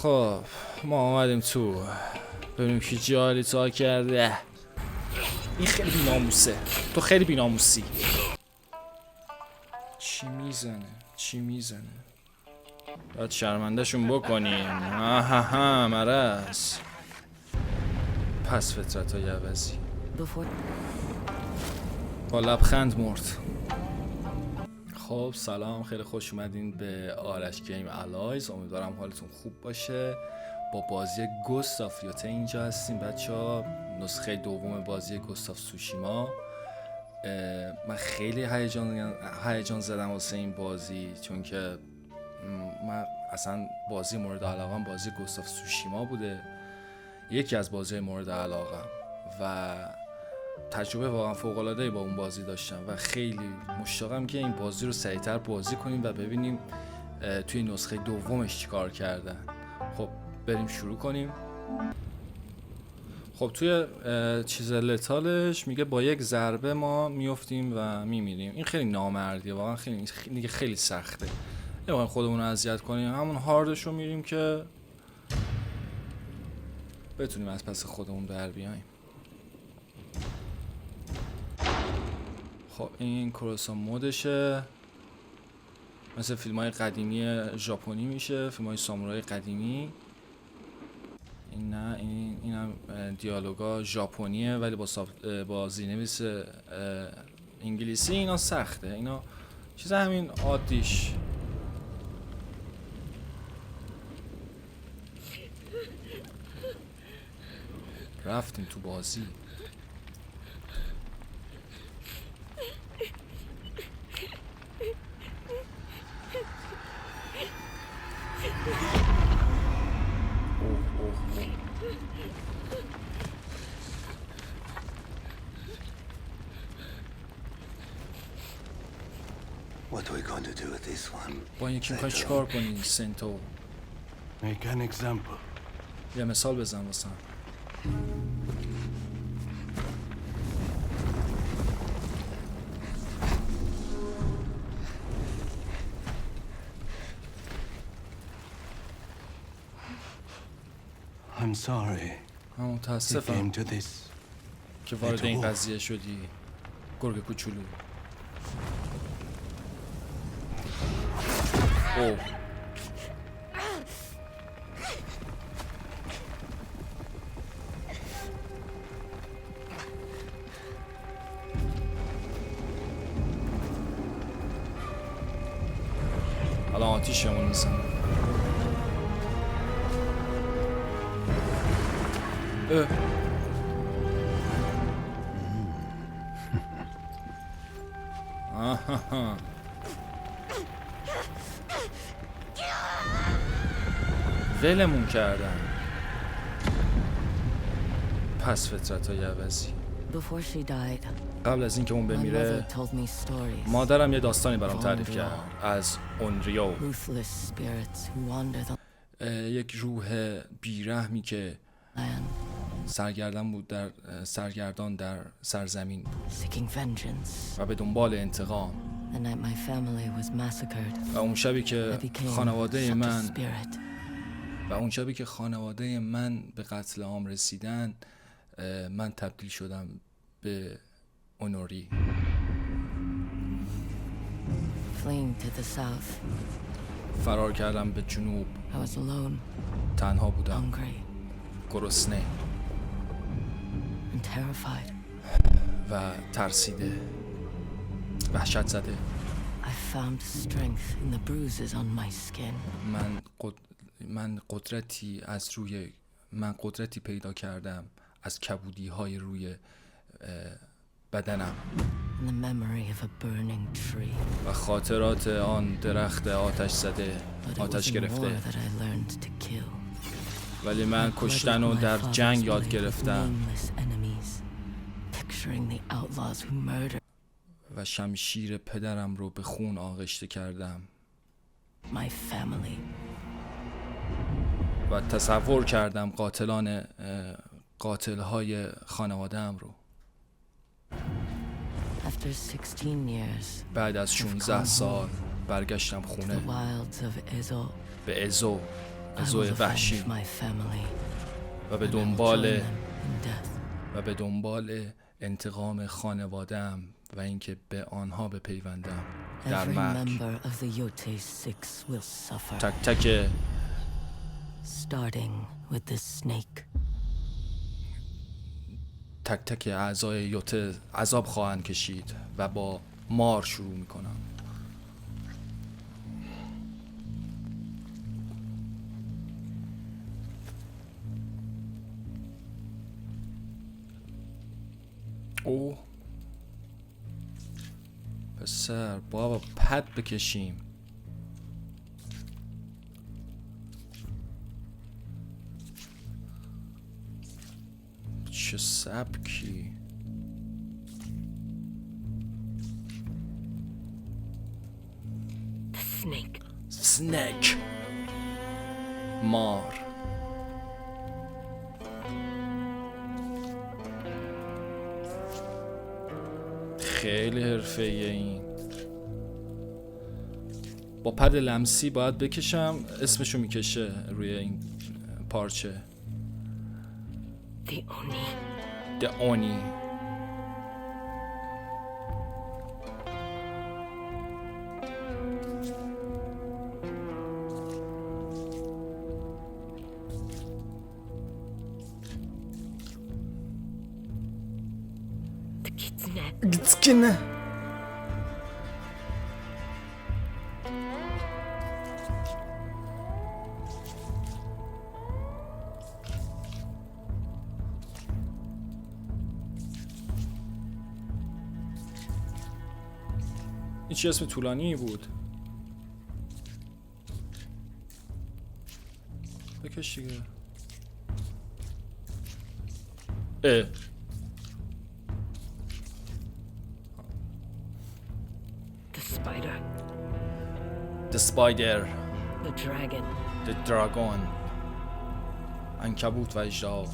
خب ما آمدیم تو ببینیم کی جالی تا کرده. این خیلی بیناموسه. تو خیلی بیناموسی. چی میزنه باید شرمندهشون بکنیم. آها مرض. پس فطرت های عوضی با لبخند مرد. خب سلام، خیلی خوش اومدین به آرش گیم الایز. امیدوارم حالتون خوب باشه. با بازی گوستاف یوته اینجا هستیم بچه ها. نسخه دوم بازی گوستاف سوشیما. من خیلی هیجان زدم واسه این بازی، چون که من اصلا بازی مورد علاقم بازی گوستاف سوشیما بوده، یکی از بازی مورد علاقم، و تجربه واقعا فوق‌العاده‌ای با اون بازی داشتم و خیلی مشتاقم که این بازی رو سریعتر بازی کنیم و ببینیم توی نسخه دومش چیکار کردن. خب بریم شروع کنیم. خب توی چیز لتالش میگه با یک ضربه ما میافتیم و میمیریم. این خیلی نامردیه واقعا، خیلی سخته. نمیخوایم خودمون رو اذیت کنیم، همون هاردش رو میریم که بتونیم از پس خودمون در بیاییم. خب این کروسا مودشه، مثل فیلم های قدیمی ژاپنی میشه، فیلم های سامورای قدیمی. این نه، این هم دیالوگا ژاپنیه ولی با زیرنویس انگلیسی. اینا سخته، اینا چیز همین عادیش. رفتیم تو بازی. What are we going to do with this one? با این یکی میخوای چیکار کنی سنتو؟ Make an example. یه مثال بزن واسم. I'm sorry. من متاسفم که وارد این قضیه شدی گرگ کوچولو. اوه الان آتیشمون میزنه. ولمون کردن. پس فطرت های عوضی. قبل از اینکه اون بمیره مادرم یه داستانی برام تعریف کرد از اونریو، یک روح بیرحمی که سرگردان در سرزمین بود و به دنبال انتقام. و اون شبی که خانواده من به قتل عام رسیدن، من تبدیل شدم به اونوری. فرار کردم به جنوب. تنها بودم، گرسنه و ترسیده، وحشت زده. من قدرتی پیدا کردم از کبودی های روی بدنم و خاطرات آن درخت آتش گرفته. ولی من کشتن رو در جنگ یاد گرفتم و شمشیر پدرم رو به خون آغشته کردم و تصور کردم قاتل‌های خانواده‌ام رو. بعد از 16 سال برگشتم خونه به ازو زوی وحشی و به دنبال انتقام خانواده‌ام و اینکه به آنها بپیوندم در مرگ. تک تک تک تک اعضای یوته عذاب خواهند کشید و با مار شروع میکنم. اوه پسر بابا پد بکشیم. چه سبکی. سنیک مار. خیلی حرفه‌ایه این. با پد لمسی باید بکشم. اسمشو میکشه روی این پارچه. The Oni. Gitsine. این چه اسم طولانی بود؟ بکش دیگه. The spider. The dragon. عنکبوت و اژدها.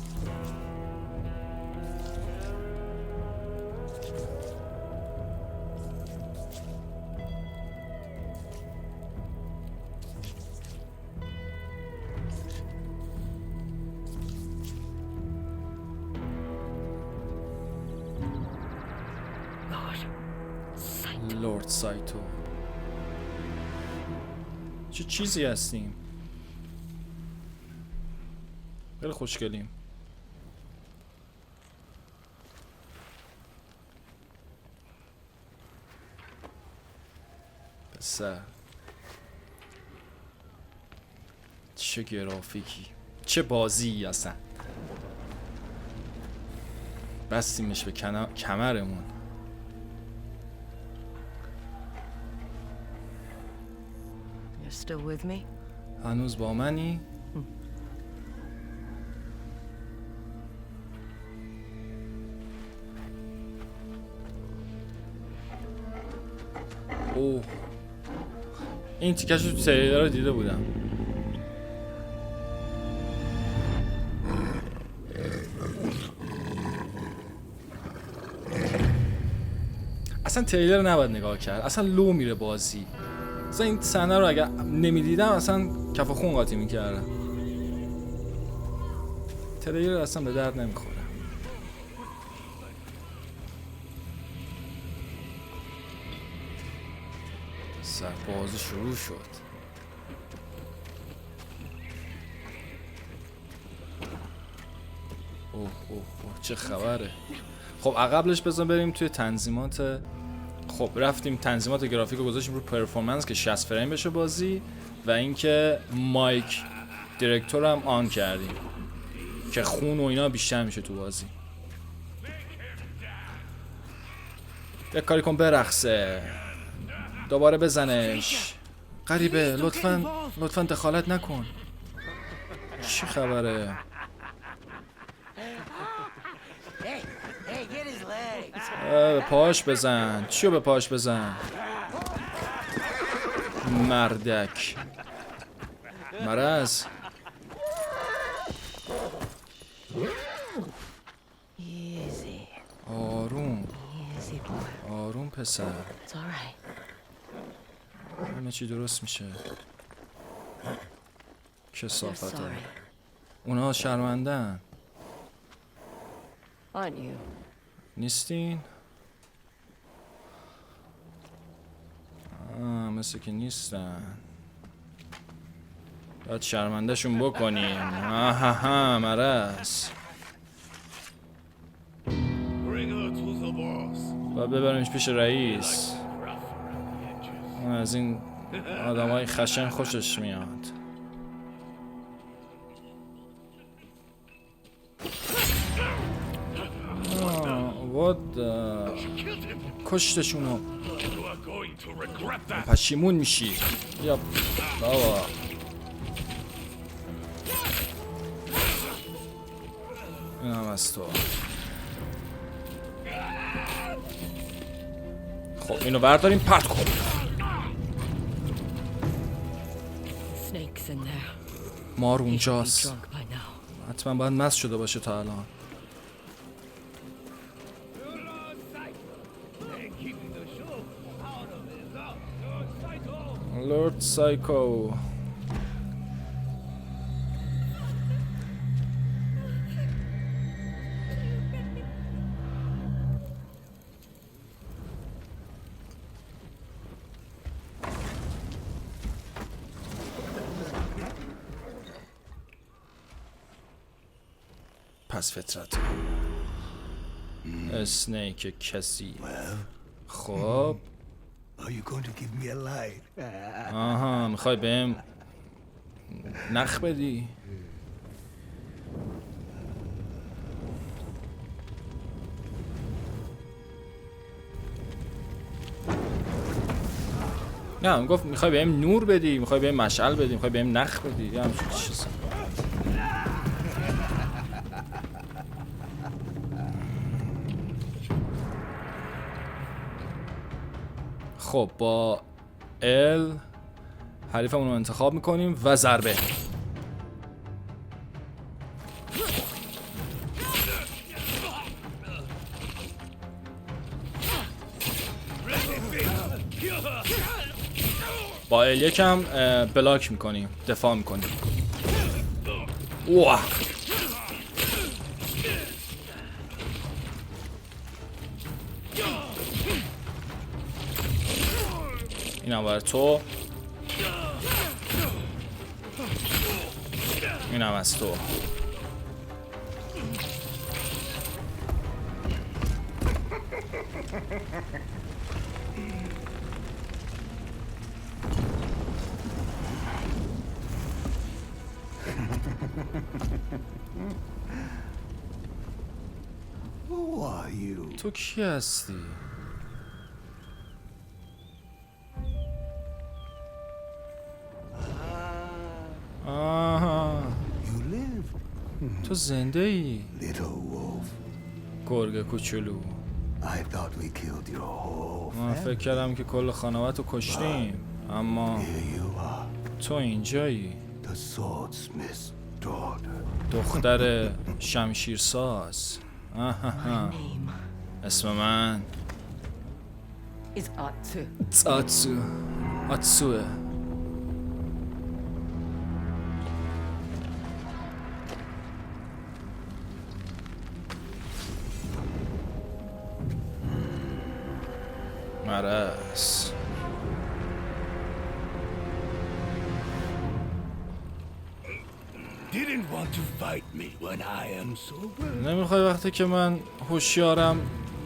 لورد سایتو. چه چیزی هستیم؟ خیلی خوشگلیم. پسر چه گرافیکی، چه بازی اصلا. بستیمش به کمرمون. Still with me? هنوز با منی؟ اوه این تیکش رو تو تریلر رو دیده بودم. اصلا تریلر نباید نگاه کرد، اصلا لو میره بازی. اصلا این صحنه رو اگر نمیدیدم اصلا کف خون قاطی میکردم. تریلر اصلا به درد نمیخوره. سربازی شروع شد. اوه چه خبره. خب قبلش بذار بریم توی تنظیمات. خب رفتیم تنظیمات گرافیک رو گذاشتیم رو پرفورمنس که 60 فریم بشه بازی و اینکه مایک دیرکتور هم آن کردیم که خون و اینا بیشتر میشه تو بازی. یک کاری کن برقصه، دوباره بزنش. غریبه لطفاً دخالت نکن. چی خبره؟ به پاش بزن. چیو به پاش بزن؟ مردک مرض. آروم پسر. همه چی درست میشه. کثافت. sorry. اونا شرمندن. Aren't you? نیستین؟ مثل که نیستن. باید شرمنده شون بکنیم. آها مرس. باید ببریمش پیش رئیس. اون از این آدم های خشن خوشش میاد. کشتشونو. پشیمون میشی. یا بابا. این هم از تو. خب اینو برداریم پرت کن. Snakes in there. مار He should be اونجاست. drunk by now. حتما باید مست شده باشه تا الان. لورد سایکو. پس فطرت اسنیک کسی. خب Are you going to give me a light? آها میخوای بهم نخ بدی؟ نه گفت میخوای بهم نور بدی، میخوای بهم مشعل بدی، میخوای بهم نخ بدی، یا همچین چیزی. خب با ال حریفمون رو انتخاب میکنیم و ضربه. با ال یکم بلاک میکنیم، دفاع میکنیم. واه اینم برای تو، اینم از تو. Who are you? تو کی هستی؟ آها You live, تو زنده ای little wolf. گرگ کوچولو. I thought we killed your whole من family. فکر کردم که کل خانوادت رو کشتیم، اما Here you are, تو اینجایی، the swordsmith's daughter. دختر شمشیرساز. آها. My name اسم من is Atsu. آتسوه. مرس. Didn't want to fight me when I am sober. نمیخوای وقتی که من هوشیارم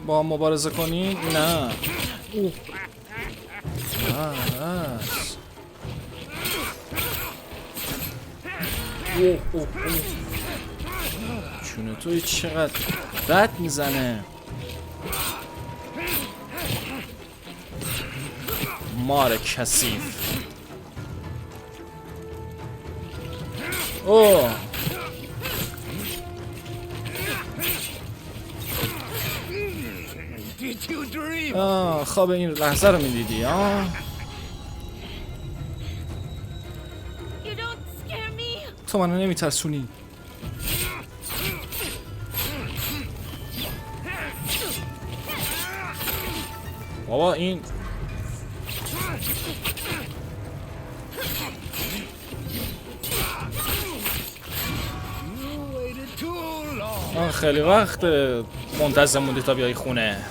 با هم مبارزه کنی؟ نه. اوه. مرس. اوه اوه اوه. چونه توی چقدر بد میزنه. مار کثیف. اوه Did you dream? خواب این لحظه رو میدیدی You don't scare me. تو منو نمیترسونی. بابا این من خیلی وقت منتظر موندی تا بیای خونه.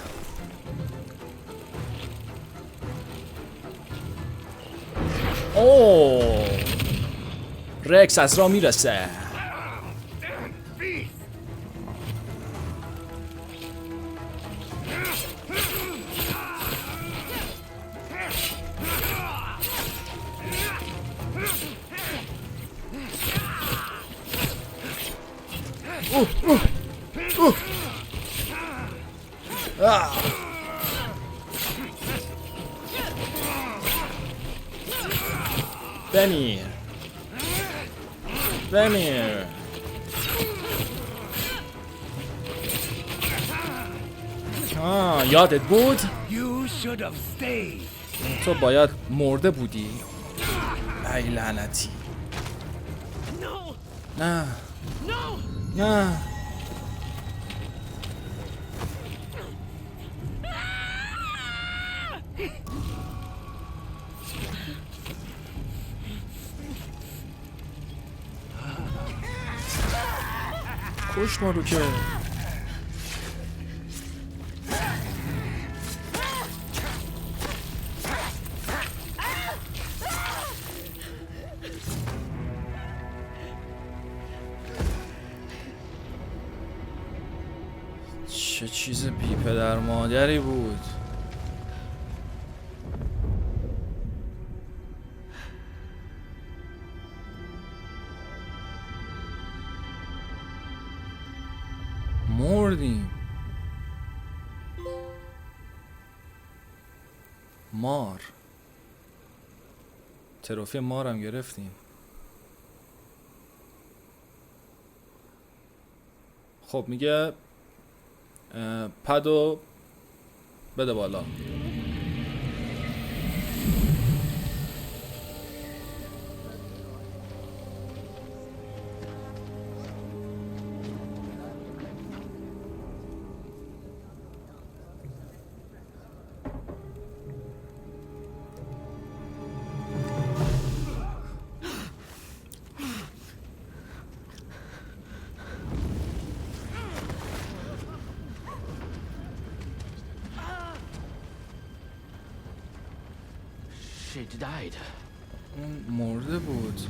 اوه رکس از راه میرسه. بمیر بمیر. یادت بود؟ You should have stayed. تو باید مرده بودی. ای لعنتی. No! نه No! نه. کشت ما رو که. چه چیز بی پدر مادری بود. مردیم. مار. تروفی مارم گرفتیم. خب میگه پدو بده بالا. She died. اون مرده بود.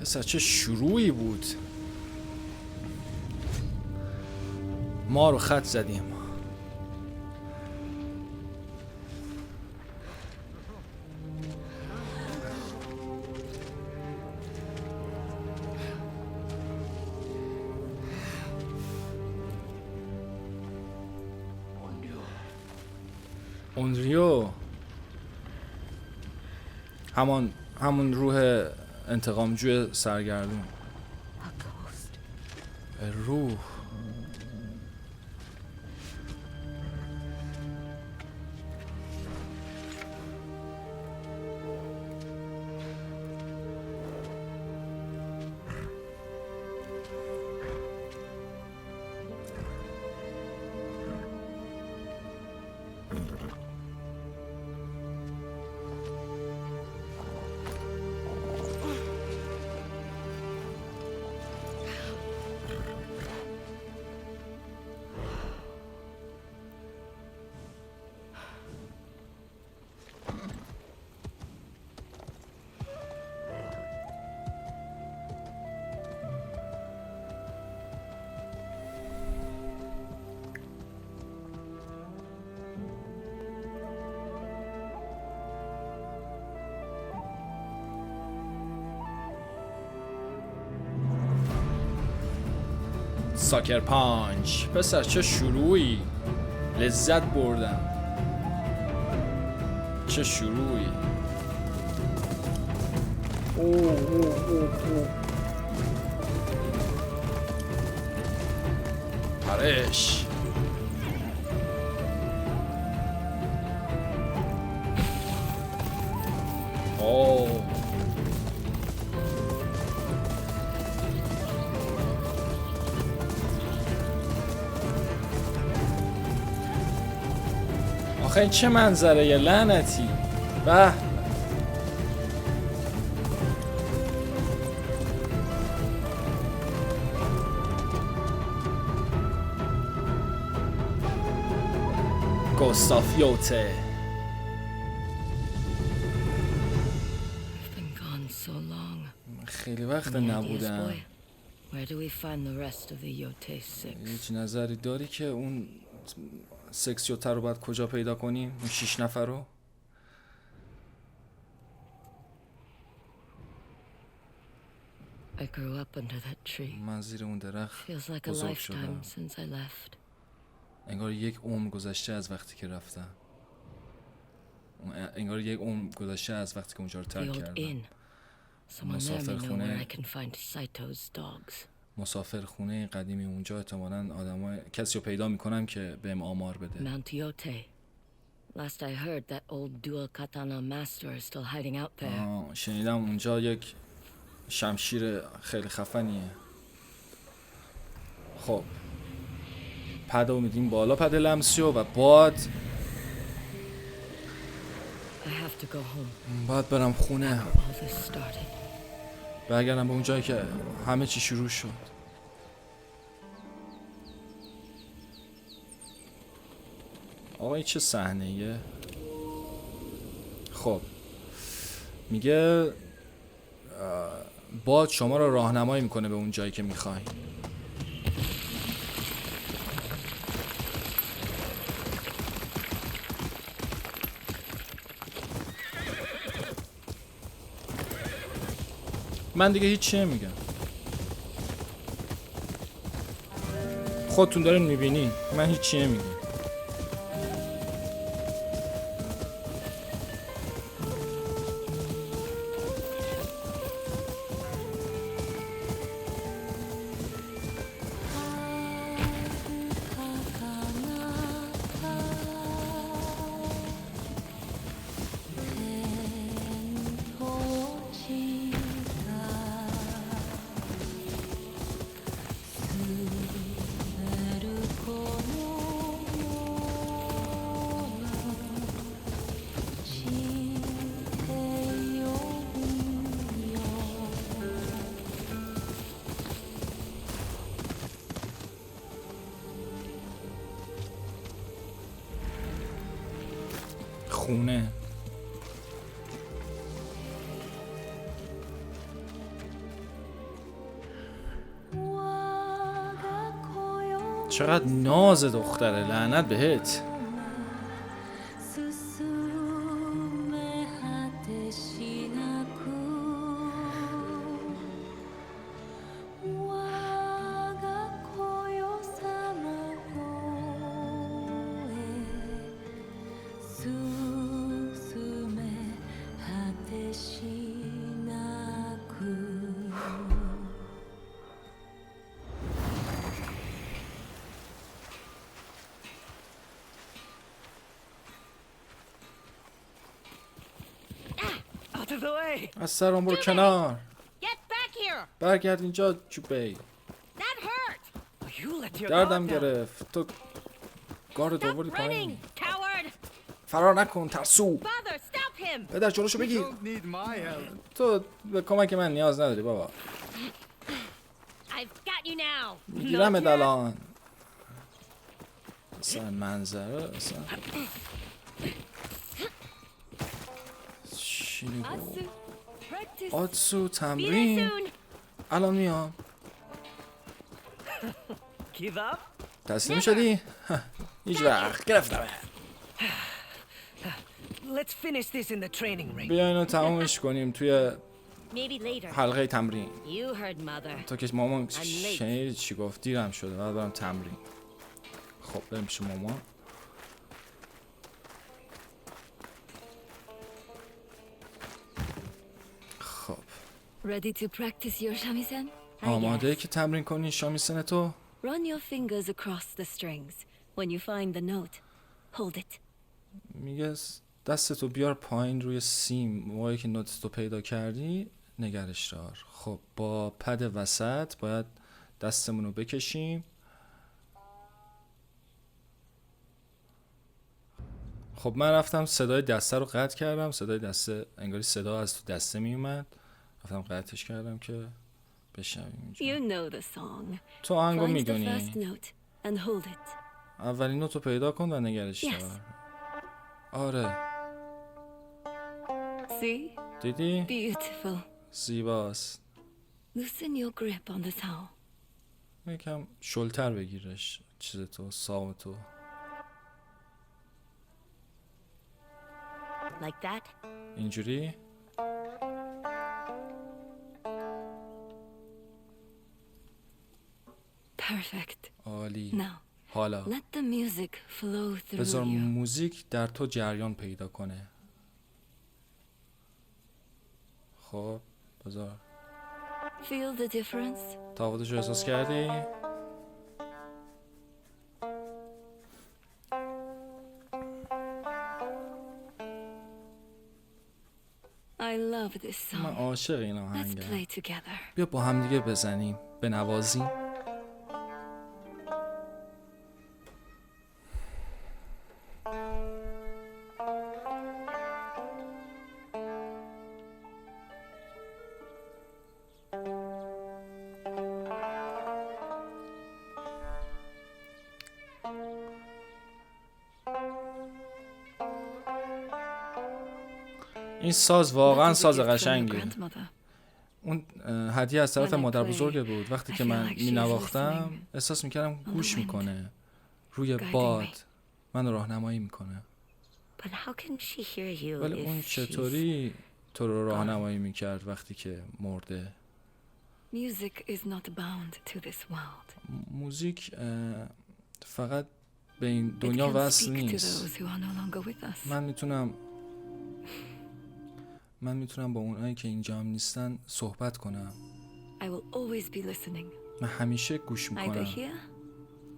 پسر چه شروعی بود. ما رو خط زدیم. اونریو همون روح انتقامجوی سرگردون. روح ساکر پانچ. پسر چه شروعی. لذت بردم. چه شروعی. پرش. آخه این چه منظره یه لعنتی. به گوستاف یوته. I've been gone so long. خیلی وقت Any ideas, نبودم. boy? Where do we find the rest of the Yote Six? هیچ نظری داری که اون سکس یوته رو باید کجا پیدا کنیم؟ اون 6 نفر رو؟ I grew up under that tree. من زیر اون درخت Feels like a بزرگ شدم. lifetime since I left. انگار یک عمر گذشته از وقتی که رفتم. انگار یک عمر گذشته از وقتی که اونجا رو The ترک old کردم. inn. Someone there may know مسافرخونه. where I can find Saito's dogs. مسافر خونه قدیمی اونجا احتمالاً کسی رو پیدا میکنم که بهم آمار بده. Mount Yote. Last I heard, that old dual katana master is still hiding out there. شنیدم اونجا یک شمشیر خیلی خفنیه. خب پدو میدیم بالا، پد لمسیو و باد I have to go home. باید برم خونه، All this started. برگردم به اون جایی که همه چی شروع شد. آقا این چه صحنه‌ایه؟ خب میگه باد شما رو راهنمایی میکنه به اون جایی که میخوای. من دیگه هیچی نمیگم، خودتون دارین میبینین، من هیچی نمیگم. خونه چقدر ناز دختره، لعنت بهت. Out of the way! از سرم برو کنار، Get back here! برگرد اینجا جوبی. That hurt! You let your دردم guard down. گرفت، تو گارد Stop آوردی running, پایین. coward! فرار نکن ترسو. Father, stop him! پدر جلوشو بگیر. Don't need my help. تو به کمک من نیاز نداری بابا. I've got you now! میگیرم الان. اصلا منظره اصلا چی نگو؟ Practice! آتسو Be there تمرین soon! الان میام. Give up? تسلیم شدی؟ هیچ وقت گرفتم. Let's finish this in the training ring. بیا اینو تمومش کنیم توی Maybe later. حلقه تمرین. You heard mother. تو که مامان late. شنید چی گفت، دیرم شده باید برم تمرین. خب بریم پیش مامان. خب Ready to practice your shamisen? آماده که تمرین کنی شامیسن تو؟ Run your fingers across the strings. When you find the note, hold it. میگه دستتو بیار پایین روی سیم، موقعی که نوتتو پیدا کردی نگرش دار. خب با پد وسط باید دستمون رو بکشیم. خب من رفتم صدای دسته رو قطع کردم. صدای دسته انگاری صدا از تو دسته می اومد. رفتم قطعش کردم که بشنویم اینجا. You know the song. تو آهنگو Find the میدونی. first note and hold it. اولین نوتو پیدا کن و نگرش Yes. دار. آره See? دیدی؟ Beautiful. زیباست. Loosen your grip on the towel. یکم شلتر بگیرش چیز تو سام تو. Like that? اینجوری؟ Perfect. عالی. Now, حالا let the music flow بذار through you. موزیک در تو جریان پیدا کنه. خب بذار Feel the difference? تفاوتش رو احساس کردی؟ I love this من song. عاشق این Let's آهنگم. play together. بیا با هم دیگه بزنیم، بنوازیم. این ساز واقعا That's a ساز gift from your قشنگیه. grandmother. اون هدیه از طرف When I مادر play, بزرگ بود. وقتی I که feel من like she is می نواختم listening احساس میکردم گوش wind, میکنه روی guiding باد me. من راهنمایی میکنه. But how can she hear you ولی اون if she's... چطوری تو رو راهنمایی میکرد وقتی که مرده؟ Music is not bound to this world. موزیک فقط به این It دنیا can وصل speak to نیست. those who are no longer with us. من میتونم با اونایی که اینجا هم نیستن صحبت کنم. I will always be listening, من همیشه گوش either میکنم، here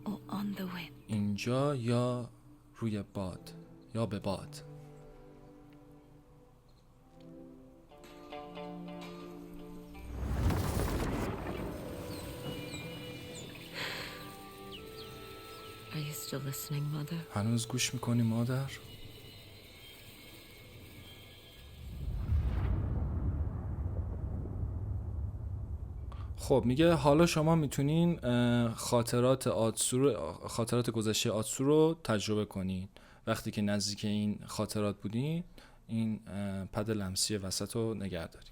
or on the wind. اینجا یا روی باد یا به باد. Are you still listening, Mother? هنوز گوش میکنی مادر؟ خب میگه حالا شما میتونین خاطرات گذشته آتسو رو تجربه کنین. وقتی که نزدیک این خاطرات بودین این پد لمسی وسط رو نگه دارین.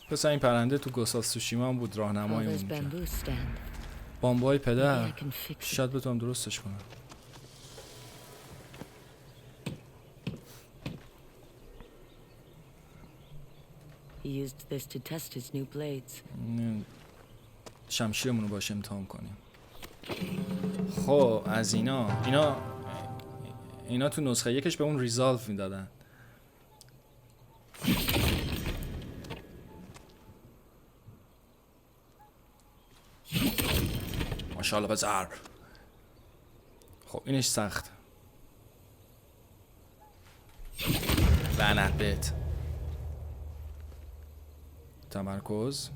پس این پرنده تو گوست آف تسوشیما هم بود Father's راهنماییمون کرد. bamboo stand. بامبای Maybe پدر I can fix it. شاید بتونم درستش کنم. He used this to test his new blades. شمشیرمون رو باش امتحان کنیم. خب از اینا تو نسخه یکش به اون ریزالو میدادن. ماشاءالله بزر. خب اینش سخت. لعنت بهت. تمرکز.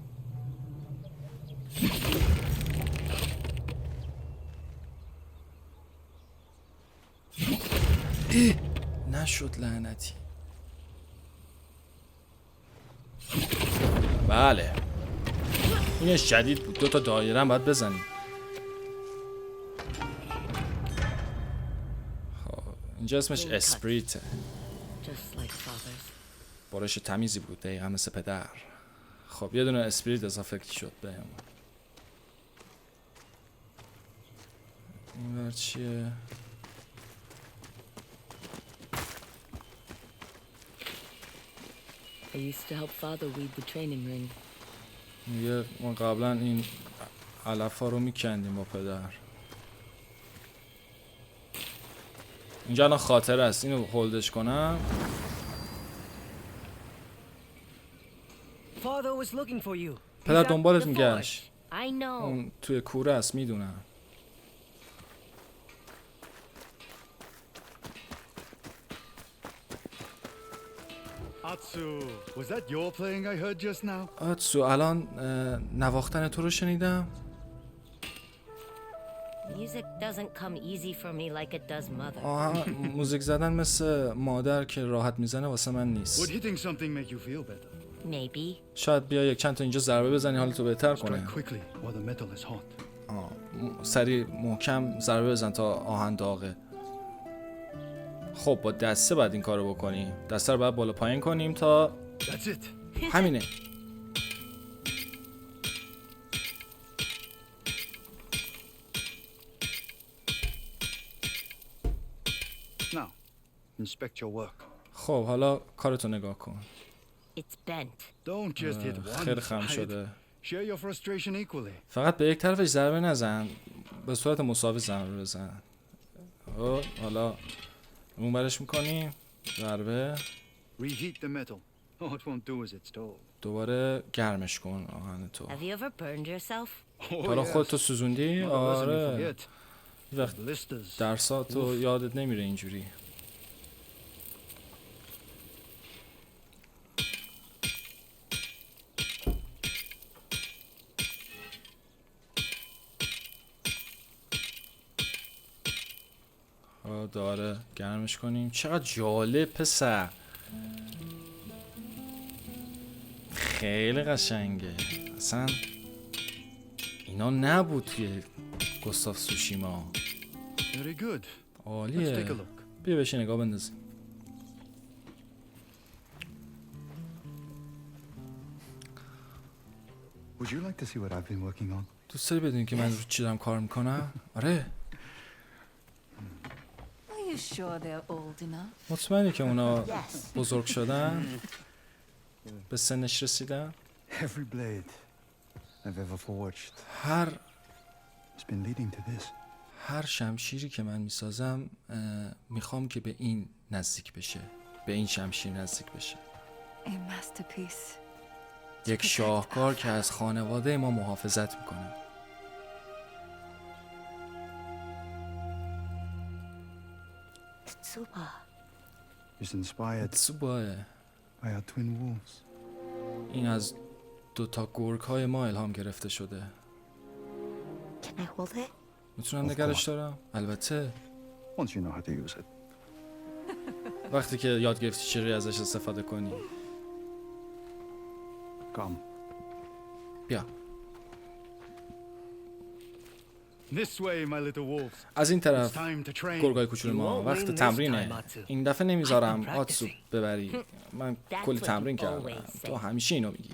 نشد لعنتی. بله اینش شدید بود. 2 دایره هم باید بزنیم. خب اینجا اسمش اسپریته. Just like father's. بارش تمیزی بود دقیقا مثل پدر. خب یه دونه اسپریت اضافه شد بهمون. این ور چیه؟ I used to help father weed the training ring. میگه ما قبلا این علفا رو میکندیم با پدر. اینجا الان خاطره است. اینو هولدش کنم. Father was looking for you. پدر He's at دنبالت the میگشت. I know. اون توی کوره است میدونم. Atsu, was that your playing I heard just now? آتسو الان نواختن تو رو شنیدم. Music doesn't come easy for me like it does mother. موزیک زدن مثل مادر که راحت میزنه واسه من Would نیست. hitting something make you feel better? Maybe. شاید بیا یک چند تا اینجا ضربه بزنی حالتو بهتر کنه. Strike quickly while the metal is hot. سریع محکم ضربه بزن تا آهن داغه. خب با دسته باید این کارو بکنیم. دسته رو باید بالا پایین کنیم تا That's it. همینه. Now, inspect your work. خب حالا کارتو نگاه کن. It's bent. Don't just hit one خیلی خم side. شده. Share your frustration equally. فقط به یک طرفش ضربه نزن، به صورت مساوی ضربه بزن. حالا اون برش میکنیم ضربه. Reheat the metal. All it won't do as it's told. دوباره گرمش کن آهن تو. Have you ever burned yourself? حالا خودتو سوزوندی؟ آره. Forget. وقت Blisters. درساتو یادت نمیره اینجوری. دوباره گرمش کنیم. چقدر جالب پسر، خیلی قشنگه. اصلا اینا نبود توی گوستاف سوشیما. Very good. Let's عالیه. take a look. بیا بشین نگاه بندازیم. Would you like to see what I've been working on? دوست داری بدونی که من رو چی دارم کار میکنم؟ آره. Are you sure they're old enough? مطمئنی که اونا بزرگ شدن؟ به سنش رسیدن؟ Every blade I've ever forged هر has been leading to this. هر شمشیری که من میسازم میخوام که به این نزدیک بشه، به این شمشیر نزدیک بشه. A masterpiece. یک شاهکار که از خانواده ما محافظت میکنه. Tsuba. It's inspired تسوباه، by our twin wolves. این از دوتا گرگ های ما الهام گرفته شده. Can I hold it? میتونم Of نگرش course. دارم؟ البته Once you know how to use it. وقتی که یاد گرفتی چجوری ازش استفاده کنی. Come. بیا This way, my little wolves. از این It's طرف time to train. گرگای کوچولو ما. وقت تمرینه. این دفعه نمیذارم آتسو ببری. من کلی تمرین کردم. تو همیشه اینو میگی.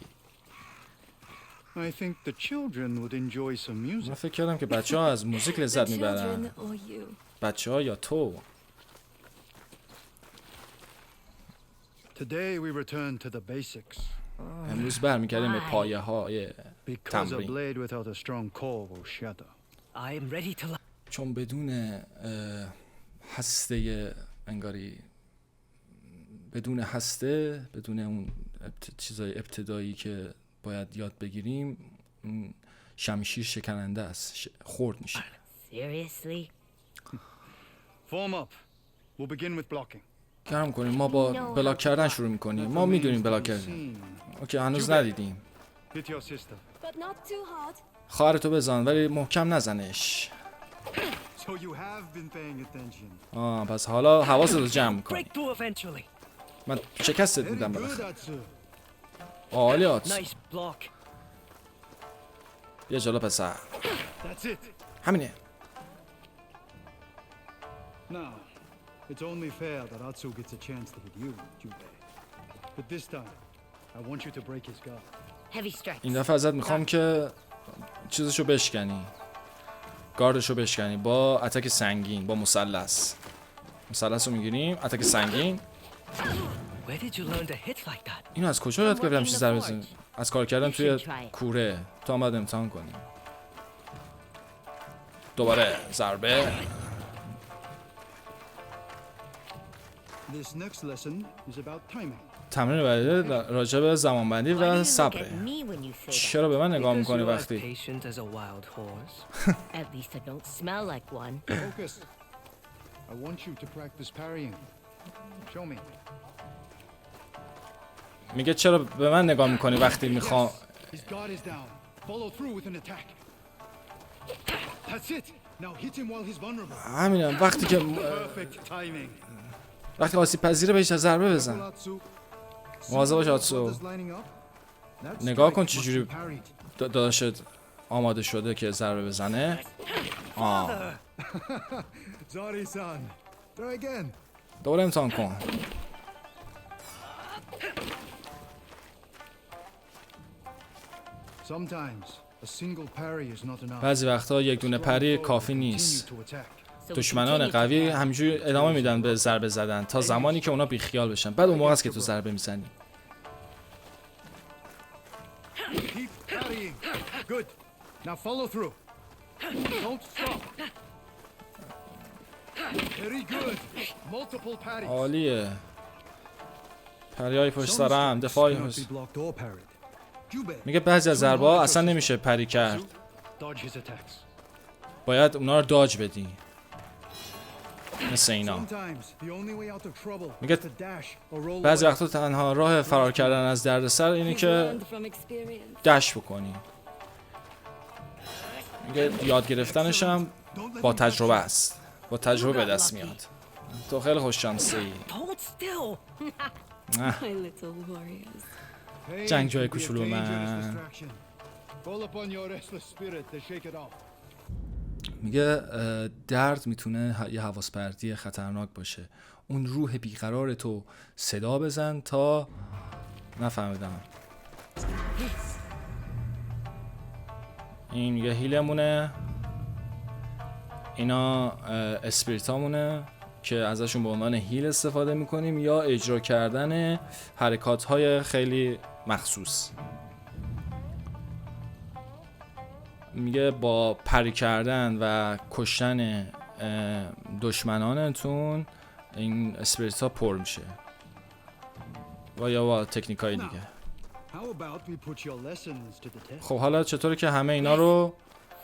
I think the children would enjoy some music. من فکر کردم که بچه ها از موزیک لذت The میبرن. children or you? بچه ها یا تو. Today we return to the basics. امروز برمیگردیم به Why? پایه های Because a تمرین. blade without a strong core will shatter. I am ready to چون بدون هسته انگاری، بدون هسته، بدون اون چیزای ابتدایی که باید یاد بگیریم، شمشیر شکننده است، خرد میشه. Seriously? Form up. We'll begin with blocking. گرم کنیم. ما با بلاک کردن شروع میکنیم. ما میدونیم بلاک کردن. اوکی هنوز ندیدیم. Hit your sister. But not too hard. خواهرتو بزن ولی محکم نزنش. So you have been paying attention. پس حالا حواستو جمع میکنی. break through eventually. من شکستت Very میدم good, بالاخره. Atsu. عالی آتس. Nice block. بیا جلو پسر. That's it. همینه. Now, it's only fair that Atsu gets a chance to hit you, Jubei. But this time, I want you to break his guard. Heavy strikes. این دفعه ازت میخوام که چیزشو بشکنی، گاردشو بشکنی با اتک سنگین، با مثلث. مثلث رو میگیریم، اتک سنگین. Where did you learn to hit like that? اینو از کجا یاد گرفتم چیز ضربه بزنی؟ از کار کردن توی کوره. تو هم باید امتحان کنی. دوباره ضربه. This next lesson is about timing. تمرین بعدی راجع به زمانبندی Why do و you look صبره. at me when you say that? چرا به من نگاه Because میکنی you're as وقتی؟ patient as a wild horse. At least I don't smell like one. Focus. I want you to practice parrying. Show me. میگه چرا به من نگاه میکنی وقتی میخوام. His guard is down. Follow through with an attack. That's it. Now hit him while he's vulnerable. همینم وقتی که Perfect timing. وقتی آسیب پذیره بهش ضربه بزن. Atsu. مواظب باش آتسو. نگاه کن چجوری داداشت آماده شده که ضربه بزنه. Zari-san. Try again. دوباره امتحان کن. Sometimes a single parry is not enough. بعضی وقتا یک دونه پری کافی نیست. دشمنان قوی همینجوری ادامه میدن به ضربه زدن تا زمانی که اونا بیخیال بشن. بعد اون موقع است که تو ضربه میزنی. Keep parrying. Good. Now follow through. Don't stop. Very good. Multiple parries. عالیه. پریای پشت سرم دفاعی Cannot پشت. be blocked or parried. Jubei. میگه بعضی از ضربه ها اصلا نمیشه پری کرد. Dodge his attacks. باید اونا رو داج بدی. مثل اینا. Sometimes the only way out of trouble میگه is to dash or roll بعضی away. وقتا تنها راه فرار کردن از دردسر اینه که Learned from experience. دش بکنی. میگه یاد گرفتنش هم با تجربه است. با تجربه به دست میاد. تو خیلی خوش شانسی. Hold still. My little warriors. Pain جنگجوی can be a کوچولو dangerous من. distraction. Call upon your restless spirit to shake it off. میگه درد میتونه یه حواس پرتی خطرناک باشه. اون روح بیقرار تو صدا بزن تا نفهمیدم. این میگه هیلمونه. اینا اسپریتامونه که ازشون به عنوان هیل استفاده میکنیم یا اجرا کردن حرکات های خیلی مخصوص. میگه با پری کردن و کشتن دشمنانتون این اسپریت ها پر میشه و یا با تکنیک های دیگه. How about we put your lessons to the test? خب حالا چطوره که همه اینا رو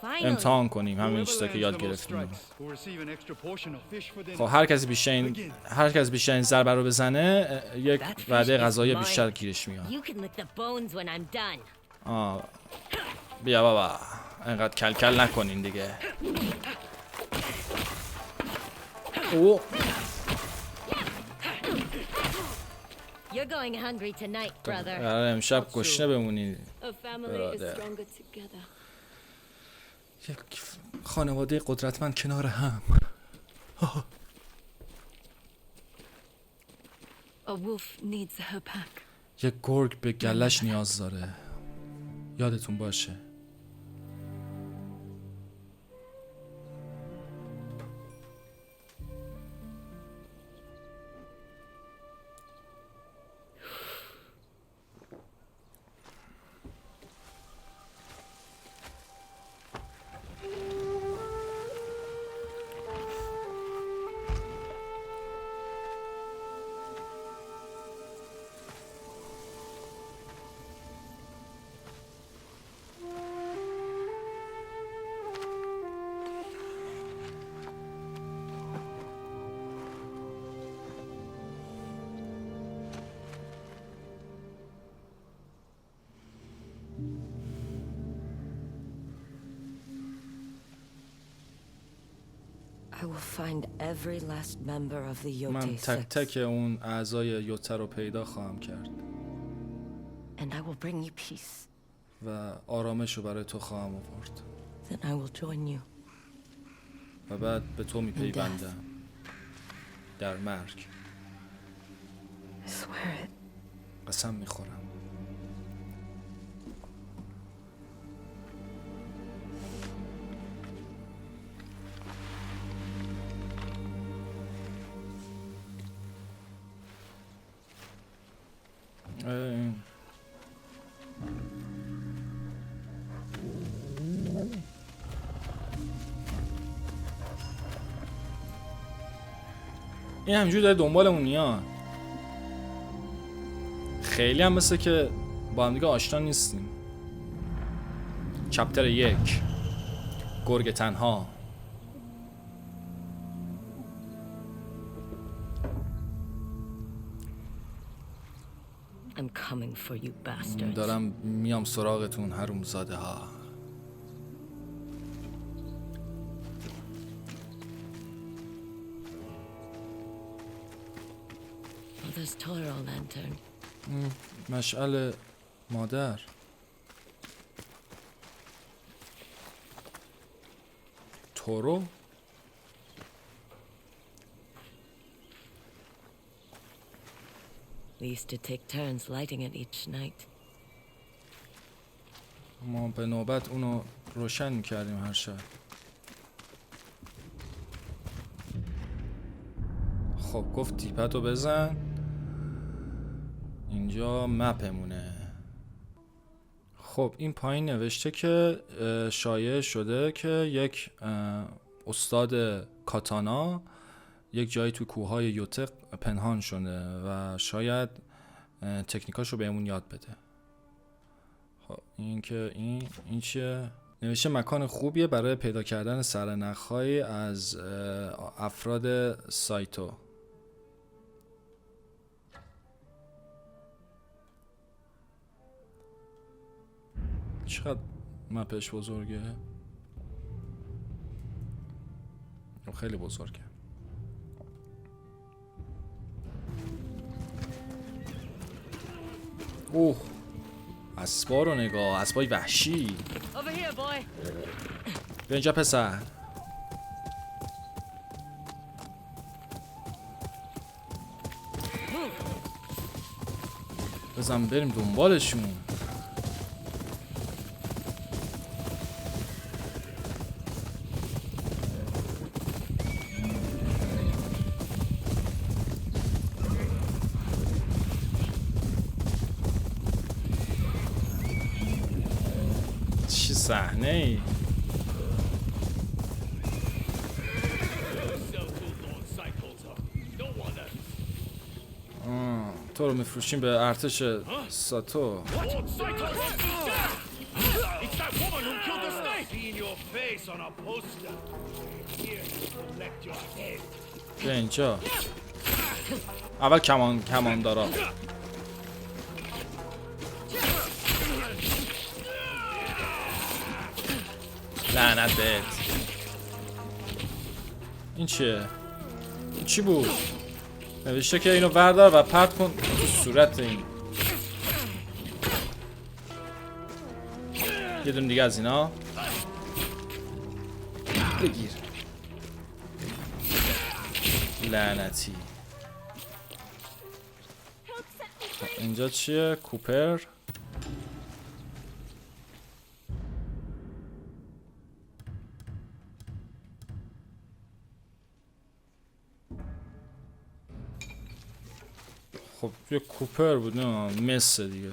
Finally. امتحان کنیم، همین Whoever چیزا که lands یاد the most گرفتیم. strikes will receive an extra portion of fish for dinner. خب هر کسی بیشتر این ضربه رو بزنه یک وعده غذایی بیشتر گیرش میاد. You can lick the bones when I'm done. بیا بابا اینقدر کلکل نکنین دیگه. او You're going hungry tonight, brother. قراره امشب گشنه بمونی. A family is Brother. stronger together. یک خانواده قدرتمند کنار هم. A wolf needs her pack. یک گرگ به گلش نیاز داره. یادتون باشه. I will find every last member of the من Yote تک Six, تک اون اعضای یوته رو پیدا خواهم کرد and I will bring you peace. و آرامش رو برای تو خواهم آورد Then I will join you. و بعد به تو میپیوندم در مرگ. I swear it. قسم میخورم. این همجوری داره دنبالمون میاد. خیلی هم مثل که با هم دیگه آشنا نیستیم. چپتر 1 گرگ تنها. I'm coming for you, bastards. دارم میام سراغتون حرومزاده ها. Mother's Toro lantern. مشعل مادر. تورو؟ We used to take turns lighting it each night. ما به نوبت اونو روشن میکردیم هر شب. خب گفت تیپتو بزن. اینجا مپمونه. خب این پایین نوشته که شایع شده که یک استاد کاتانا یک جایی تو کوههای یوته پنهان شده و شاید تکنیکاشو بهمون یاد بده. خب این که این چیه؟ نوشته مکان خوبیه برای پیدا کردن سرنخ‌هایی از افراد سایتو. چقدر مپش بزرگه؟ خیلی بزرگه. اوه اسبا رو نگاه، اسبای وحشی. Over here, boy. بیا اینجا پسر. بزن بریم دنبالشون. چی صحنه ای؟ تو رو میفروشیم به ارتش ساتو. بیا اینجا. اول کمان دارا. لعنت بهت. این چیه؟ این چی بود؟ نوشته که اینو بردار و پرت کن تو صورت این. یه دونه دیگه از اینا بگیر. لعنتی. اینجا چیه؟ کوپر. خب یه کوپر بود نه مس دیگه.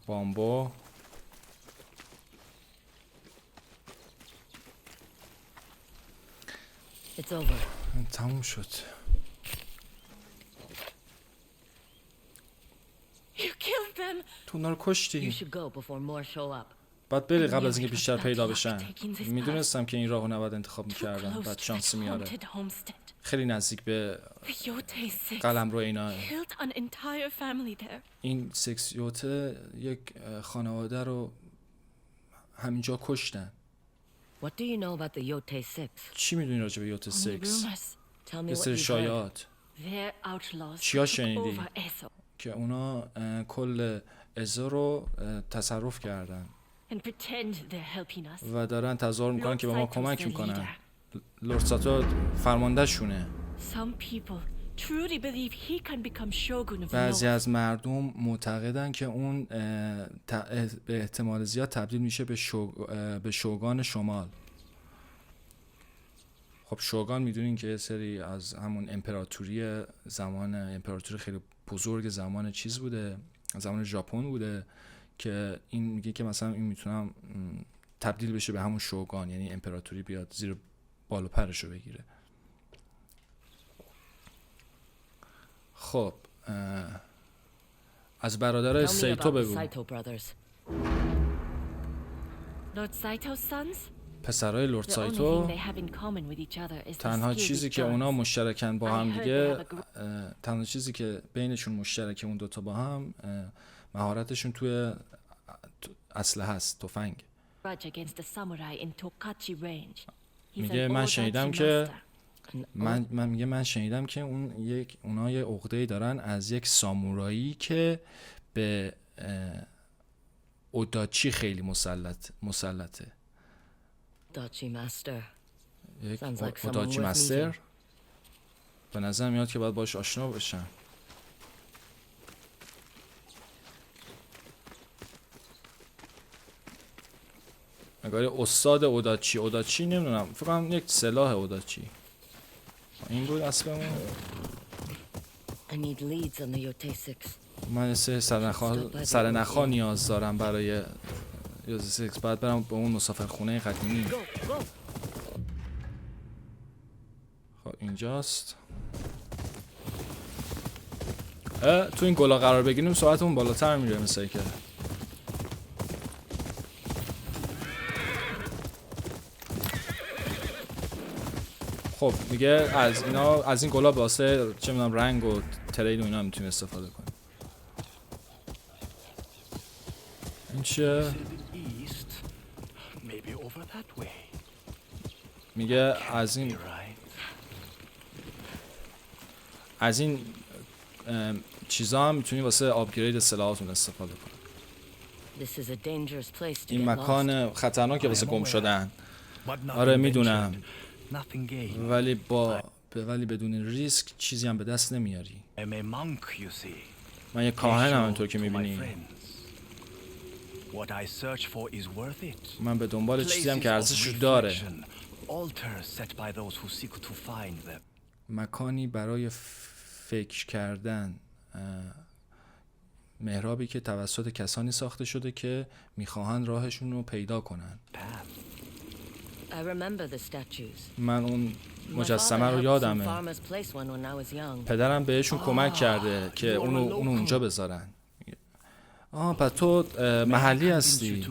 بامبو. It's over. تموم شد. You killed them. تو اونا رو You کشتی. should go before more show up. باید بری قبل از اینکه بیشتر پیدا بشن. میدونستم که این راهو نباید انتخاب میکردم. بعد شانسی میاره. خیلی نزدیک به قلم رو اینا. این سکس یوته یک خانواده رو همینجا کشتن. What do you know about the Yote Six? چی میدونی راجع به یوته سکس؟ Tell me یه what سری you've heard. شایعات. چیا شنیدی؟ که اونا کل ازو رو تصرف کردن و دارن تظاهر میکنن که به ما کمک میکنن. لورد ساتو فرمانده شونه. بعضی از مردم معتقدن که اون به احتمال زیاد تبدیل میشه به شوگان شمال. خب شوگان میدونین که یه سری از همون امپراتوری خیلی بزرگ زمان چیز بوده، زمان ژاپن بوده که این میگه که مثلا این میتونم تبدیل بشه به همون شوگان، یعنی امپراتوری بیاد زیر بال و پرشو بگیره. خب از برادر سایتو بگو. پسرای لورد سایتو تنها چیزی که اونا مشترکن با هم دیگه، تنها چیزی که بینشون مشترکه اون دوتا با هم مهارتشون توی اسلحه هست، تفنگ. میگه من شنیدم که من شنیدم که اونا یه عقده‌ای دارن از یک سامورایی که به اوداچی خیلی مسلطه. Dachi master. یک Sounds like someone اوداچی worth مستر meeting. به نظر میاد که باید باش آشنا بشن. نگاری استاد اوداچی نمیدونم، فکر کنم یک سلاح اوداچی. این بود اصلا. I need leads on the Yotei 6. من سرنخا نیاز دارم برای یوزی 6. باید برم به اون مسافرخونه قدیمی. خب اینجاست. تو این گلا قرار بگیریم سرعتمون بالاتر میره مثل که. خب میگه از این گلا واسه چه میدونم رنگ و ترید و اینا میتونیم استفاده کنیم. این چیه؟ میگه از این چیزا هم میتونی واسه آپگرید سلاحاتون استفاده کنی. این مکان خطرناکه واسه گم شدن. آره میدونم، ولی بدون ریسک چیزی هم به دست نمیاری. من یه کاهنم همونطور که میبینی. من به دنبال چیزی هم که ارزشش داره. مکانی برای فکر کردن، محرابی که توسط کسانی ساخته شده که میخواهند راهشون رو پیدا کنن. من اون مجسمه رو یادمه. پدرم بهشون کمک کرده که اونو اونجا بذارن. پس تو محلی هستی.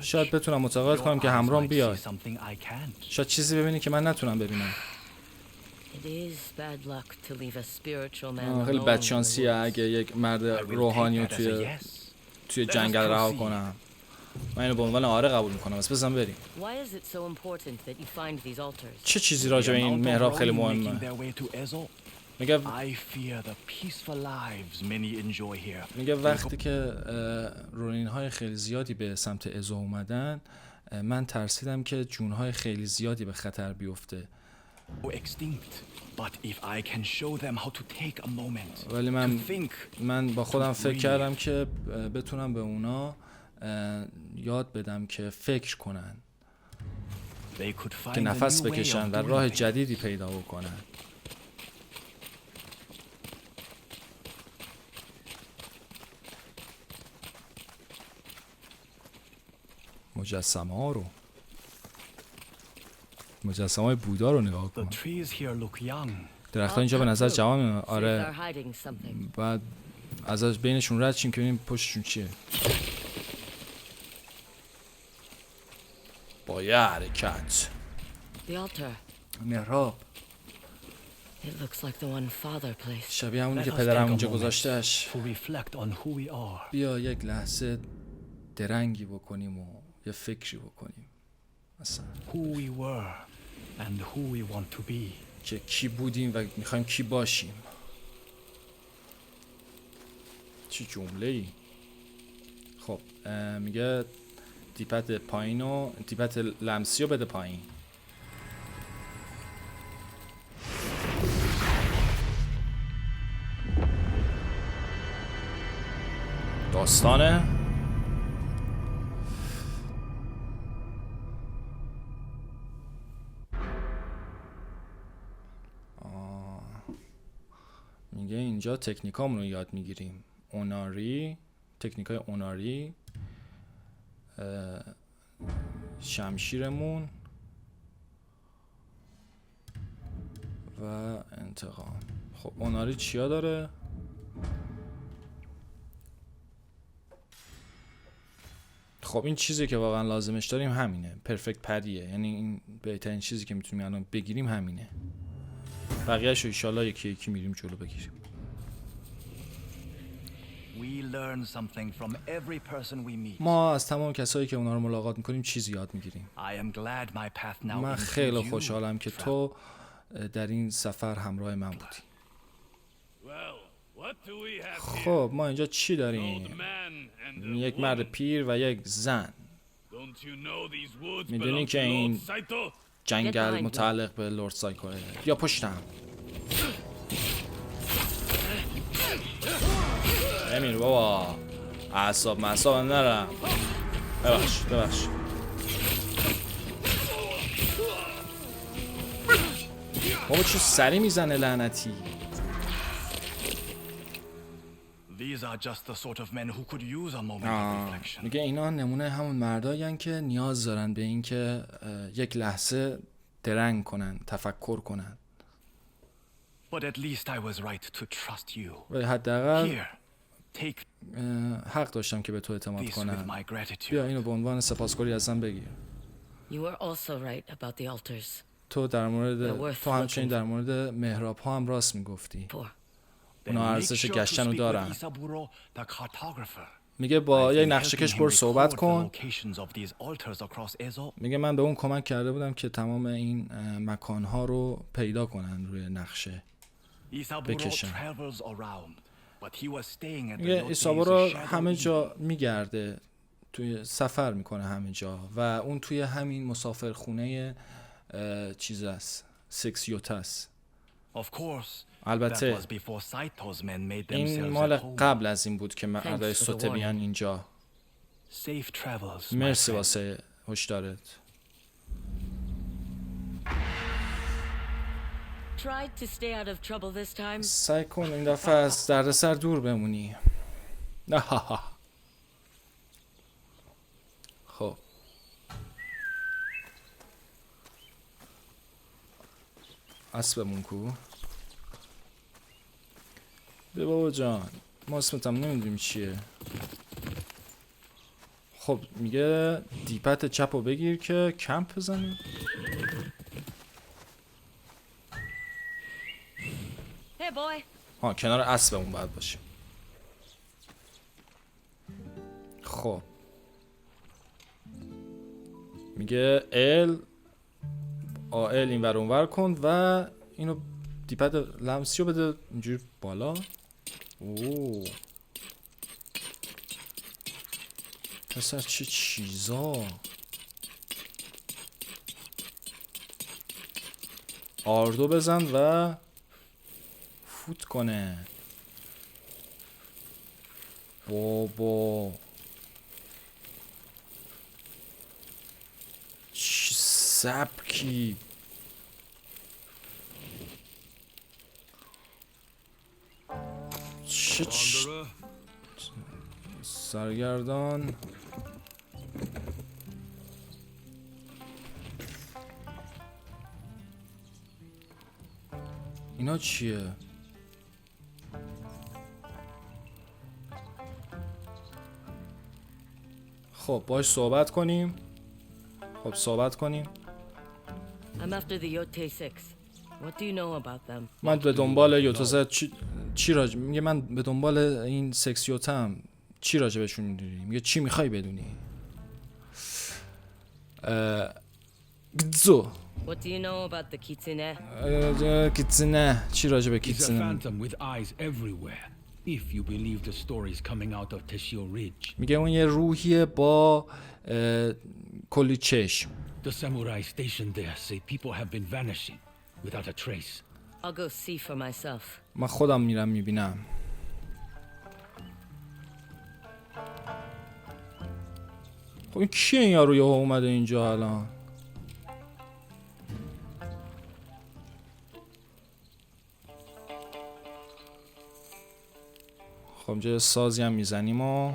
شاید بتونم متقاعد کنم که همراهم بیای. شاید چیزی ببینی که من نتونم ببینم. خیلی بدشانسیه اگه یک مرد روحانی رو توی جنگل رها کنم. من اینو به عنوان آره قبول میکنم. بس بزن بریم. چه چیزی راجع به این محراب خیلی مهمه؟ میگه وقتی که رونین های خیلی زیادی به سمت ازو اومدن، من ترسیدم که جونهای خیلی زیادی به خطر بیفته. ولی من با خودم فکر کردم که بتونم به اونا یاد بدم که فکر کنن، که نفس بکشن و راه جدیدی پیدا بکنن. مجسمه های بودا رو نگاه کن. درخت‌ها اینجا به نظر جوان میاد. آره بعد ازش بینشون رد شیم که ببینیم پشتشون چیه. با یه حرکت محراب شبیه همونی که پدرم اونجا گذاشتهش. بیا یک لحظه درنگی بکنیم و یه فکری بکنیم مثلا که کی بودیم و میخوایم کی باشیم. چی جمله ای. خب میگه دیپت پایین دیپت لمسی رو بده پایین. داستانه میگه اینجا تکنیکامون رو یاد میگیریم. تکنیکای اوناری، شمشیرمون و انتقام. خب اوناری چیا داره؟ خب این چیزی که واقعا لازمش داریم همینه. پرفکت پدیه، یعنی این بهترین چیزی که میتونیم الان بگیریم همینه. بقیه‌شو ان شاءالله یکی یکی میریم جلو بگیریم. We learn something from every person we meet. ما از تمام کسایی که اونا رو ملاقات میکنیم چیزی یاد میگیریم. I am glad my path now من includes خیلی you, خوشحالم که traveler. تو در این سفر همراه من بودی. خب ما اینجا چی داریم؟ یک مرد پیر و یک زن. میدونی که این جنگل متعلق به لرد سایکوه. یا پشتم امیر بابا، اعصاب ندارم. ببخش بابا چه سری میزنه لعنتی. These are just the sort of men who could use a moment of reflection. میگه اینا نمونه همون مردایین که نیاز دارن به این که یک لحظه درنگ کنن، تفکر کنن. But at least I was right to trust you. و حداقل Here, take حق داشتم که به تو اعتماد this with کنم. my gratitude. بیا اینو به عنوان سپاسگزاری ازم بگیر. You were also right about the altars. تو همچنین در مورد محراب ها هم راست میگفتی. Poor. اونا ارزش گشتن رو دارن. Isaburo, the cartographer. میگه با I've یک been نقشه helping کش him برو record صحبت the کن. locations of these altars across Ezo. میگه من به اون کمک کرده بودم که تمام این مکانها رو پیدا کنن روی نقشه. Isaburo بکشن. travels around, but he was staying at the میگه Lote's ایسابورا Shadow همه Inn. جا میگرده، توی سفر میکنه همه جا و اون توی همین مسافرخونه چیز است، سکسیوتا است. Of course, that البته was before Saito's men made این themselves مال at home. قبل از این بود که مردای Thanks for the سوته بیان warning. اینجا. Safe travels, my مرسی friend. واسه هشدارت. Tried to stay out of trouble this time. سعی کن این دفعه از دردسر دور بمونی. خب اسبمون کو؟ به بابا جان ما اسمتم نمیدونیم چیه. خب میگه دیپت چپ رو بگیر که کمپ بزنیم. Hey boy. ها کنار اسبمون باید باشیم. خب میگه ال این ور اونور کن و اینو دیپد لمسی رو بده اینجوری بالا. اوه پسر چه چیزا. آردو بزن و فوت کنه. بابا چه سبکی. چه سرگردان. اینا چیه؟ خب باش صحبت کنیم. I'm after the Yote 6. What do you know about them? من به دنبال یوتوزه چی میگه من به دنبال این سکسیوتم. چی راجع بهشون میدونی؟ میگه چی میخوای بدونی؟ گزو What do you know about the Kitsune? کیتسونه. چی راجع به He's a کیتسونه؟ phantom with eyes everywhere. If you believe the stories coming out of Teshio Ridge. میگه اون یه روحیه با کلی چشم. The samurai stationed there say people have been vanishing without a trace. I'll go see for myself. من خودم میرم میبینم. خب این کیه این یارو یهو اومده اینجا الان؟ خب اینجا سازی هم میزنیم و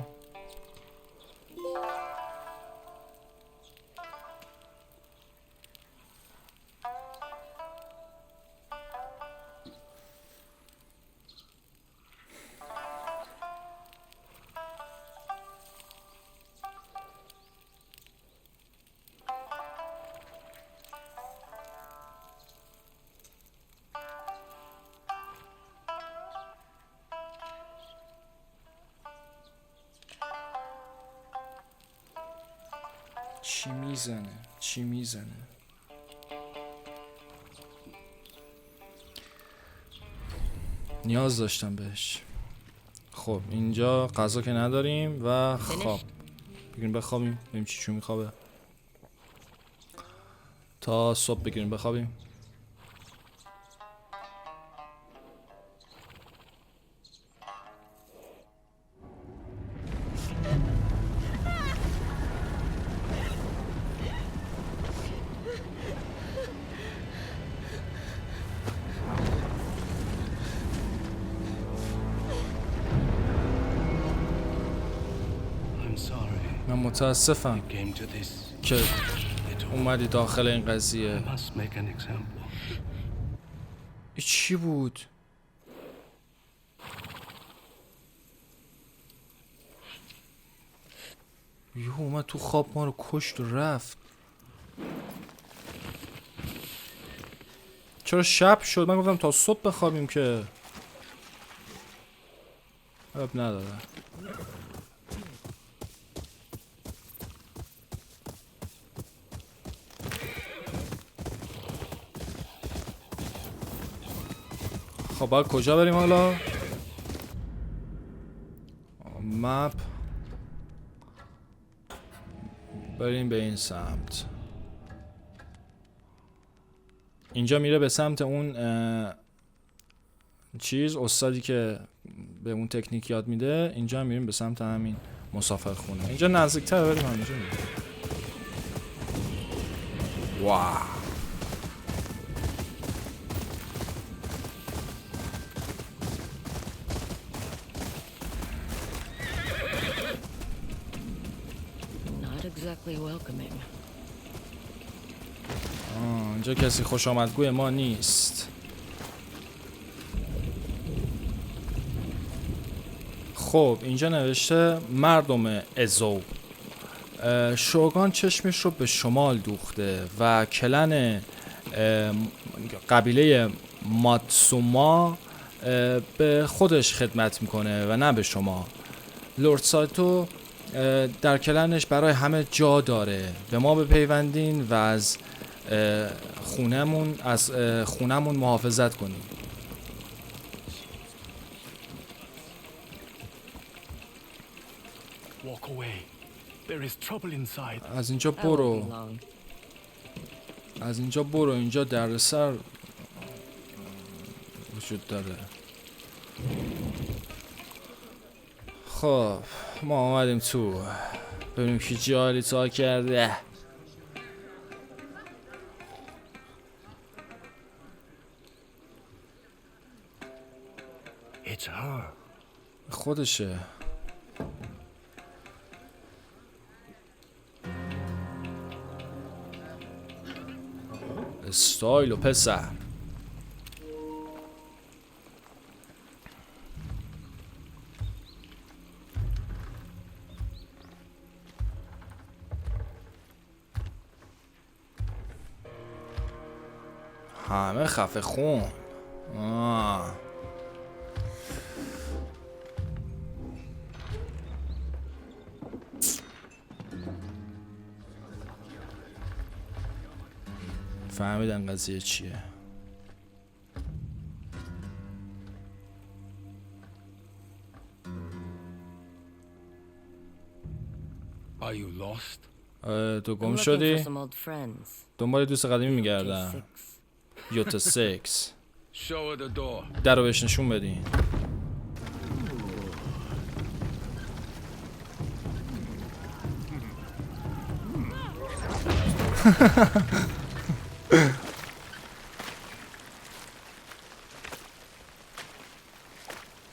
چی میزنه نیاز داشتم بهش. خب اینجا غذا که نداریم و خواب بگیریم بخوابیم. ببینیم چی میخوابه تا صبح بگیریم بخوابیم. I'm sorry. من متاسفم Came to this. که اومدی داخل این قضیه. I must make an example. این چی بود؟ یهو اومد تو خواب ما رو کشت و رفت. چرا شب شد؟ من گفتم تا صبح بخوابیم که اب نداره. خب باید کجا بریم حالا؟ مپ بریم به این سمت. اینجا میره به سمت اون چیز استادی که به اون تکنیک یاد میده. اینجا میریم به سمت همین مسافرخونه. اینجا نزدیک‌تر بریم همینجا میریم. واو Exactly welcoming. اینجا کسی خوش آمدگوی ما نیست. خب اینجا نوشته مردم ازو، شوگان چشمش رو به شمال دوخته و کلن قبیله ماتسوما به خودش خدمت میکنه و نه به شما. لورد سایتو در کلنش برای همه جا داره. به ما بپیوندین و از خونمون محافظت کنین. Walk away. There is trouble inside. از اینجا برو. اینجا دردسر وجود داره. خب ما آمدیم تو ببینیم کی جالی تا کرده. It's her. خودشه. استایل و پسر. همه خفه خون. فهمیدن قضیه چیه. Are you lost? تو I'm گم looking for شدی؟ some old friends. دنبال دوست قدیمی میگردم. K6. یوتا 6 Show her the door. در رو بهش نشون بدین.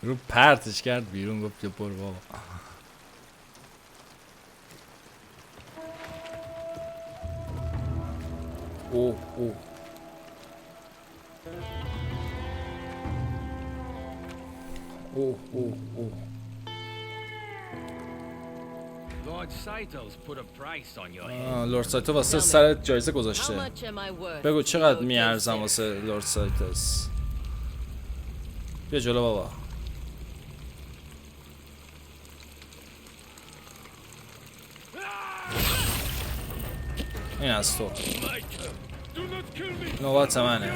رو پرتش کرد بیرون گفت بیا برو بابا. اوه اوه اوه اوه اوه Lord Saito's put a price on your head. لورد سایتو واسه سرت جایزه How گذاشته. much am I worth? بگو to چقدر you, میارزم K6? واسه لورد سایتوس. بیا جلو بابا. این از تو. نوبت منه.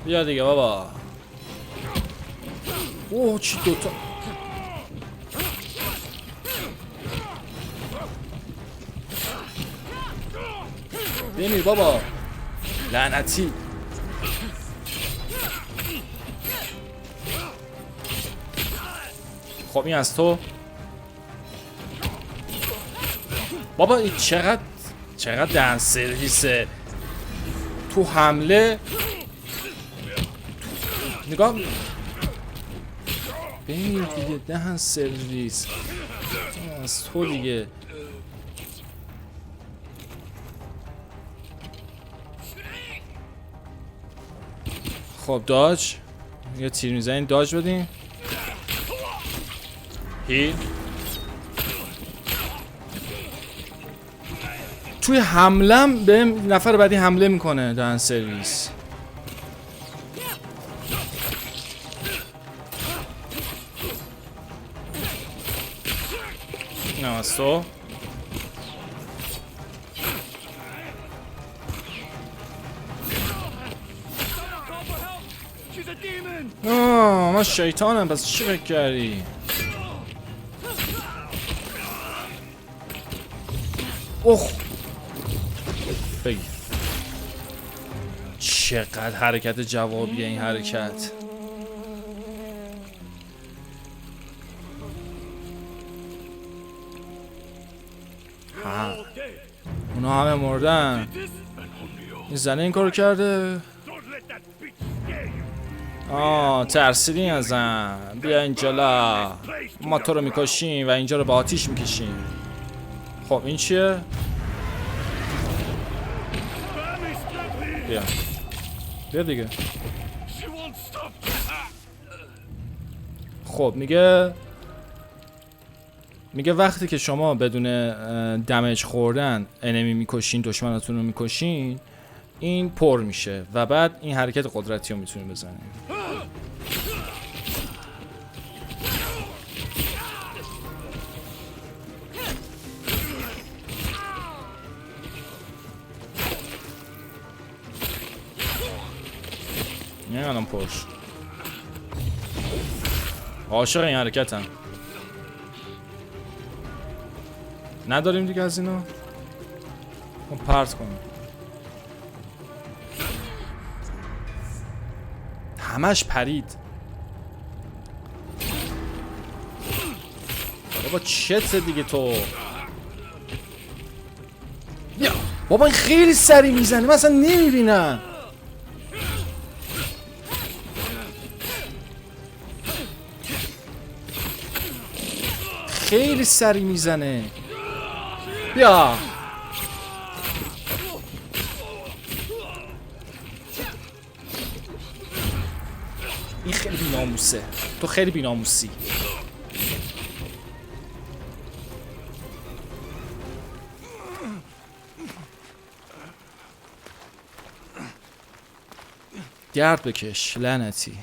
بیا دیگه بابا. اوه چی دوتا. بمیر بابا لعنتی. خب این از تو. بابا این چقدر دهن سرویسه تو حمله. نگاه ببین دیگه دهن سرویس از تو دیگه. خب داج یه تیر میزنین داج بدین. هیل توی حملم به نفر بعدی حمله میکنه دهن سرویس. نه از تو. من شیطانم پس چی فکر کردی؟ اوه بگی چقدر حرکت جوابیه این حرکت. ها اونا همه مردن. این زنه این کارو کرده. ترسیدین ازم. بیا اینجا ما تو رو میکشیم و اینجا رو با آتیش میکشیم. خب این چیه؟ بیا دیگه. خب میگه وقتی که شما بدون دمج خوردن انمی میکشین دشمناتون رو میکشین این پر میشه و بعد این حرکت قدرتی رو میتونین بزنین. نه الان پرش عاشق این حرکتم. نداریم دیگه از اینو. پرت کنیم. همش پرید. بابا چت دیگه تو. بیا بابا این خیلی سری میزنه من اصلا نمیبینم. خیلی سری میزنه. بیا این خیلی بی‌ناموسه. تو خیلی بی‌ناموسی. درد بکش لعنتی.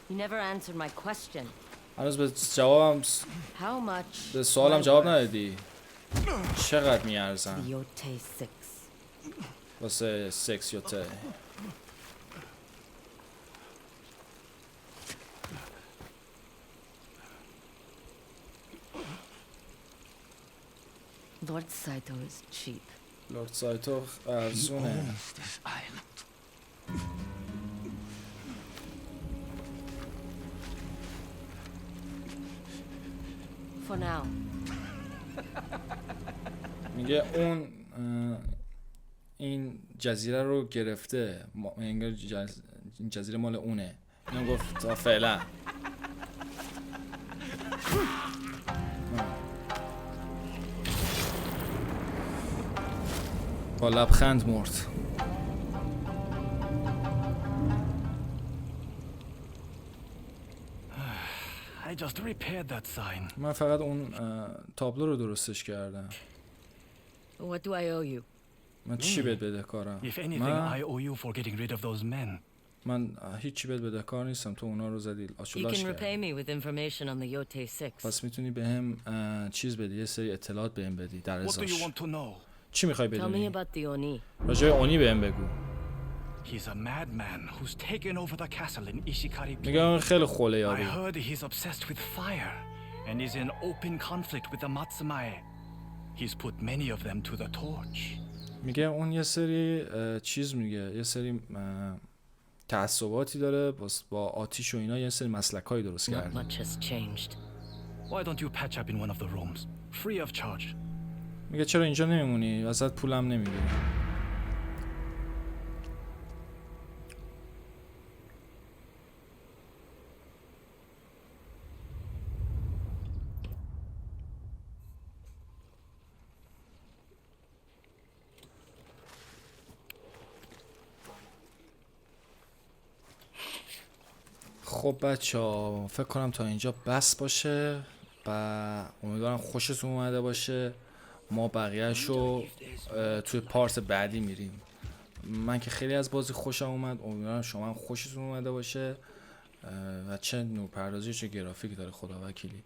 You never answered my question. هنوز به جوابم How much? به سوالم جواب ندادی. چقدر میارزن؟ Yote 6. واسه سکس یوته. Lord Saito is cheap. لورد سایتو ارزونه. For now. میگه اون این جزیره رو گرفته. انگار این جزیره مال اونه. اینم گفت تا فعلا. با لبخند مرد. I just repaired that sign. من فقط اون تابلو رو درستش کردم. What do I owe you? من چی بهت بدهکارم؟ If anything, I owe you for getting rid of those men. من هیچی بهت بدهکار نیستم، تو اونا رو زدی You آشولاش can repay کردی. me with information on the Yote 6. پس میتونی به هم چیز بدی، یه سری اطلاعات به هم بدی در What do you ازاش. want to know? چی میخوای Tell me بدونی؟ about the Oni. راجع به اونی به هم بگو. He's a madman who's taken over the castle in Ishikari میگه اون خیلی خوله I یابی. heard he's obsessed with fire and is in open conflict with the Matsumae. He's put many of them to the torch. میگه اون یه سری چیز میگه، یه سری تعصباتی داره با آتیش و اینا، یه سری مسلکایی درست Not کرده. much has changed. Why don't you patch up in one of the rooms? Free of charge. میگه چرا اینجا نمیمونی؟ ازت پولم نمیگیری. خب بچه ها، فکر کنم تا اینجا بس باشه و امیدوارم خوشتون اومده باشه. ما بقیهشو توی پارت بعدی میریم. من که خیلی از بازی خوشم اومد، امیدوارم شما هم خوشتون اومده باشه و چه نورپردازی چه گرافیک داره خدا وکیلی.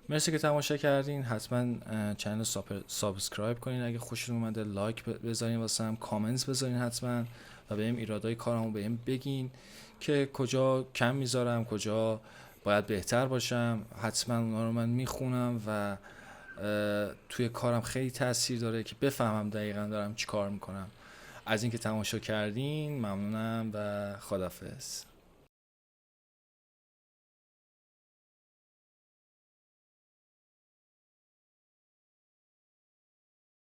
مرسی که تماشا کردین. حتما چنل سابسکرایب کنین اگه خوشتون اومده، لایک بذارین واسم، کامنت بذارین حتما و بهم ایرادای کارمو بهم بگین که کجا کم میذارم، کجا باید بهتر باشم. حتما اونا رو من میخونم و توی کارم خیلی تاثیر داره که بفهمم دقیقا دارم چی کار میکنم. از اینکه تماشا کردین ممنونم و خداحافظ.